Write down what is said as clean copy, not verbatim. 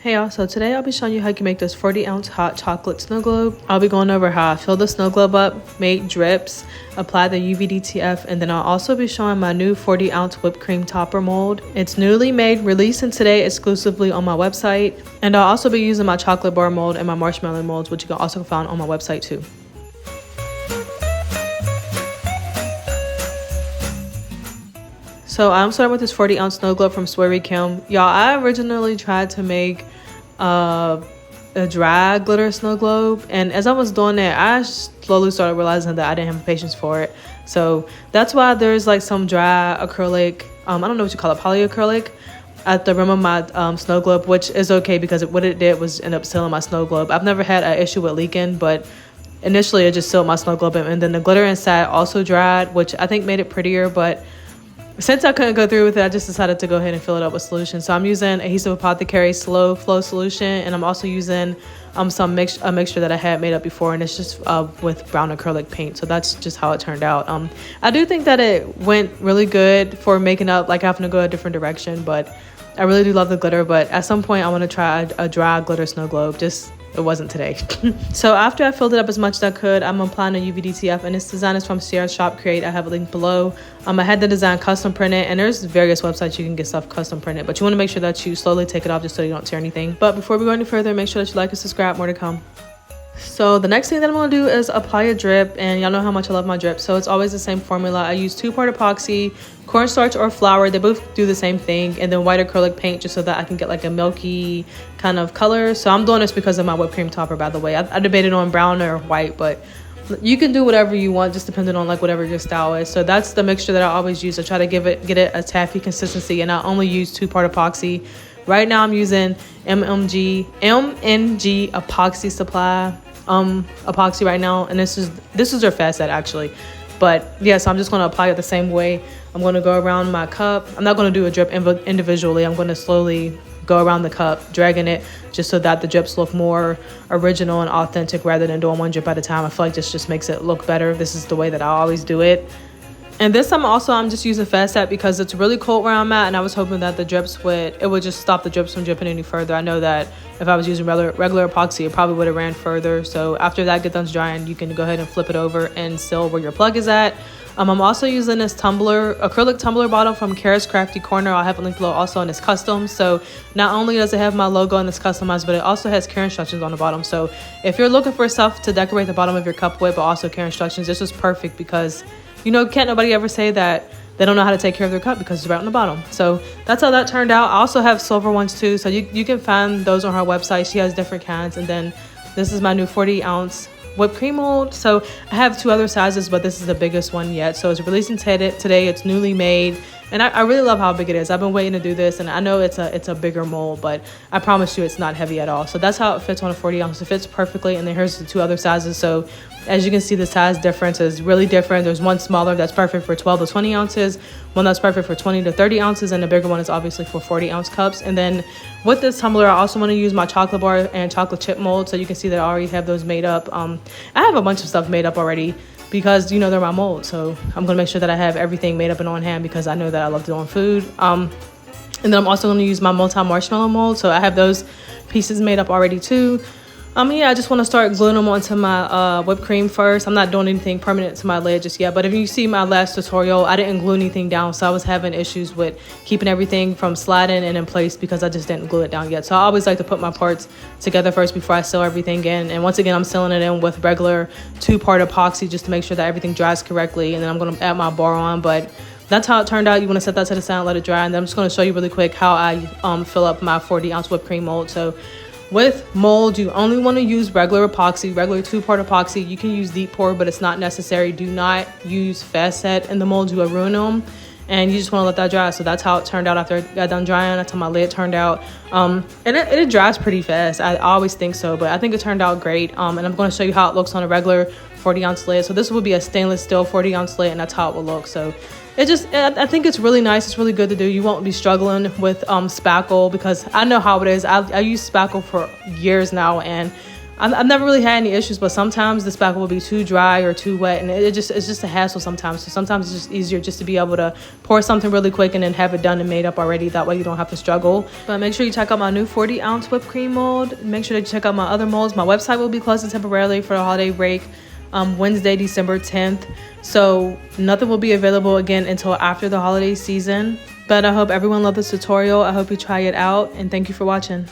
Hey y'all, so today I'll be showing you how you can make this 40-ounce hot chocolate snow globe. I'll be going over how I fill the snow globe up, make drips, apply the UV-DTF, and then I'll also be showing my new 40-ounce whipped cream topper mold. It's newly made, releasing today exclusively on my website. And I'll also be using my chocolate bar mold and my marshmallow molds, which you can also find on my website too. So I'm starting with this 40-ounce snow globe from Swery Kim. Y'all, I originally tried to make a dry glitter snow globe, and as I was doing that, I slowly started realizing that I didn't have patience for it. So that's why there's like some dry acrylic, I don't know what you call it, polyacrylic at the rim of my snow globe, which is okay because what it did was end up sealing my snow globe. I've never had an issue with leaking, but initially it just sealed my snow globe, and then the glitter inside also dried, which I think made it prettier. But since I couldn't go through with it, I just decided to go ahead and fill it up with solution. So I'm using Adhesive Apothecary Slow Flow Solution, and I'm also using a mixture that I had made up before, and it's just with brown acrylic paint. So that's just how it turned out. I do think that it went really good for making up, like having to go a different direction, but I really do love the glitter. But at some point I want to try a dry glitter snow globe. Just it wasn't today. So after I filled it up as much as I could, I'm applying a UV-DTF, and this design is from Cerra Shop Create. I have a link below. I had the design custom printed, and there's various websites you can get stuff custom printed, but you want to make sure that you slowly take it off just so you don't tear anything. But before we go any further, make sure that you like and subscribe. More to come. So the next thing that I'm going to do is apply a drip, and y'all know how much I love my drip, so it's always the same formula. I use 2-part epoxy, cornstarch or flour, they both do the same thing, and then white acrylic paint just so that I can get like a milky kind of color. So I'm doing this because of my whipped cream topper, by the way. I debated on brown or white, but you can do whatever you want, just depending on like whatever your style is. So that's the mixture that I always use. I try to get it a taffy consistency, and I only use 2-part epoxy. Right now I'm using MNG epoxy supply epoxy right now, and this is their fast set actually. But yeah, so I'm just going to apply it the same way. I'm going to go around my cup. I'm not going to do a drip individually. I'm going to slowly go around the cup, dragging it just so that the drips look more original and authentic rather than doing one drip at a time. I feel like this just makes it look better. This is the way that I always do it. And this time also I'm just using fast set because it's really cold where I'm at, and I was hoping that the drips would just stop the drips from dripping any further. I know that if I was using regular epoxy, it probably would have ran further. So after that gets done drying, you can go ahead and flip it over and seal where your plug is at. I'm also using this acrylic tumbler bottle from Kirah's Krafty Korner. I'll have a link below also, and it's custom. So not only does it have my logo and it's customized, but it also has care instructions on the bottom. So if you're looking for stuff to decorate the bottom of your cup with, but also care instructions, this is perfect because, you know, can't nobody ever say that they don't know how to take care of their cup because it's right on the bottom. So that's how that turned out. I also have silver ones too, so you can find those on her website. She has different kinds. And then this is my new 40-ounce whipped cream mold. So I have 2 other sizes, but this is the biggest one yet. So it's releasing today. It's newly made, and I really love how big it is. I've been waiting to do this, and I know it's a bigger mold, but I promise you it's not heavy at all. So that's how it fits on a 40-ounce. It fits perfectly. And then here's the 2 other sizes. So as you can see, the size difference is really different. There's one smaller that's perfect for 12 to 20 ounces, one that's perfect for 20 to 30 ounces, and the bigger one is obviously for 40-ounce cups. And then with this tumbler, I also want to use my chocolate bar and chocolate chip mold. So you can see that I already have those made up. I have a bunch of stuff made up already because, you know, they're my mold. So I'm going to make sure that I have everything made up and on hand because I know that I love doing food. And then I'm also going to use my multi-marshmallow mold. So I have those pieces made up already too. Yeah, I just want to start gluing them onto my whipped cream first. I'm not doing anything permanent to my lid just yet, but if you see my last tutorial, I didn't glue anything down, so I was having issues with keeping everything from sliding and in place because I just didn't glue it down yet. So I always like to put my parts together first before I seal everything in. And once again, I'm sealing it in with regular 2-part epoxy just to make sure that everything dries correctly, and then I'm going to add my bar on. But that's how it turned out. You want to set that to the side and let it dry, and then I'm just going to show you really quick how I fill up my 40-ounce whipped cream mold. So with mold, you only want to use regular epoxy, regular 2-part epoxy. You can use deep pour, but it's not necessary. Do not use fast set in the mold. You will ruin them, and you just want to let that dry. So that's how it turned out after it got done drying. That's how my lid turned out. And it dries pretty fast. I always think so, but I think it turned out great. And I'm going to show you how it looks on a regular 40-ounce lid. So this would be a stainless steel 40-ounce lid, and that's how it will look. So I think it's really nice. It's really good to do. You won't be struggling with spackle because I know how it is. I use spackle for years now, and I've never really had any issues, but sometimes the spackle will be too dry or too wet, and it's just a hassle sometimes. So sometimes it's just easier just to be able to pour something really quick and then have it done and made up already. That way you don't have to struggle. But make sure you check out my new 40-ounce whipped cream mold. Make sure to check out my other molds. My website will be closing temporarily for the holiday break, Wednesday, December 10th. So nothing will be available again until after the holiday season. But I hope everyone loved this tutorial. I hope you try it out, and thank you for watching.